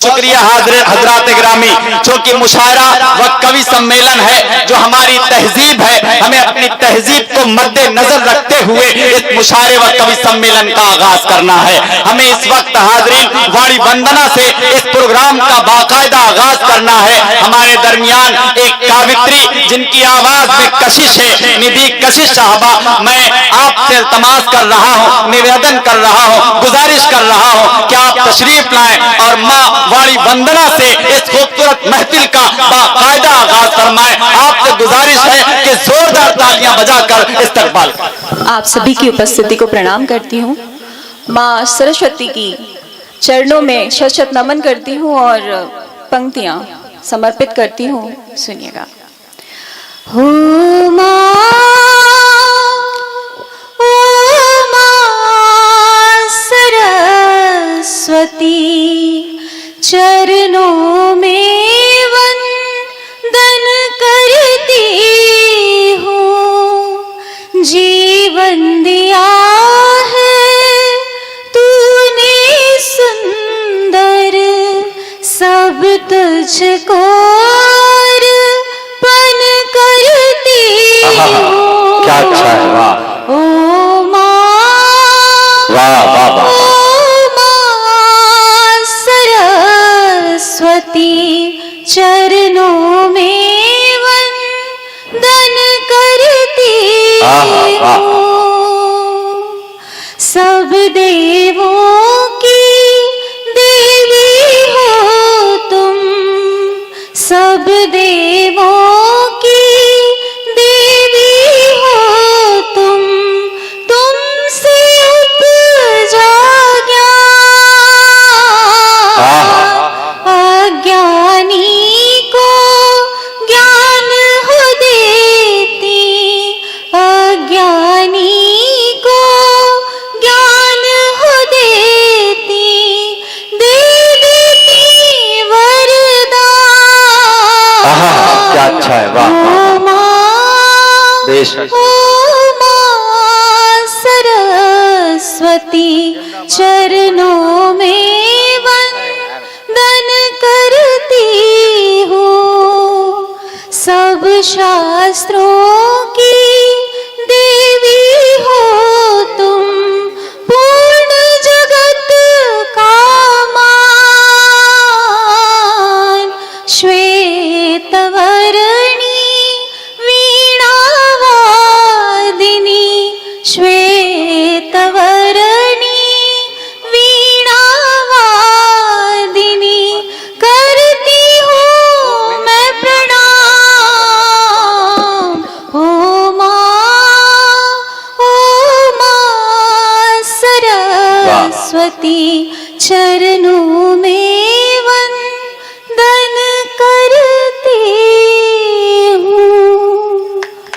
शुक्रिया हजरात ग्रामी, जो कि मुशायरा व कवि सम्मेलन है, जो हमारी तहजीब है, हमें अपनी तहजीब को मद्देनजर रखते हुए इस मुशायरे व कवि सम्मेलन का आगाज करना है। हमें इस वक्त हाजरीन वाणी वंदना से इस प्रोग्राम का बाकायदा आगाज करना है। हमारे दरमियान एक कावित्री जिनकी आवाज में कशिश है, निधि कशिश साहबा, मैं आपसे इल्तमास कर रहा हूँ, निवेदन कर रहा हूँ, गुजारिश कर रहा हूँ कि आप तशरीफ लाएं और माँ वाणी वंदना से इस खूबसूरत महफिल का बाकायदा आगाज फरमाएं। आपसे गुजारिश है कि जोरदार तालियां बजाकर इस्तकबाल। आप सभी की उपस्थिति को प्रणाम करती हूँ। माँ सरस्वती की चरणों में शत शत नमन करती हूँ और पंक्तियां समर्पित करती हूँ। सुनिएगा। हो माँ सरस्वती, चरणों में वंदन करती हूँ। जीवन दिया है तूने सुंदर, सब तुझको अर्पण करती हूँ। क्या अच्छा है, वाह ओ माँ, वाह वाह वाह, सरस्वती, चरणों में वंदन करती हूँ। सब देवों की देवी हो तुम, सब देवों की देवी हो तुम, तुमसे उपजा अज्ञानी को ज्ञान हो देती, अज्ञानी को ज्ञान हो देती, दे देती वरदान। क्या अच्छा है, वाह बेशक। ओ माँ सरस्वती, चरणों में वंदन करती हूँ। सब शास्त्रों की देवी हो तुम, पूर्ण जगत का मान, श्वेत वर्णी वीणा वादिनी, श्वेत वर्णी वीणा वादिनी, करती हूँ मैं प्रणाम। ओ माँ सरस्वती, चरणों में वंदन करती हूँ।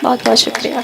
बहुत बहुत शुक्रिया।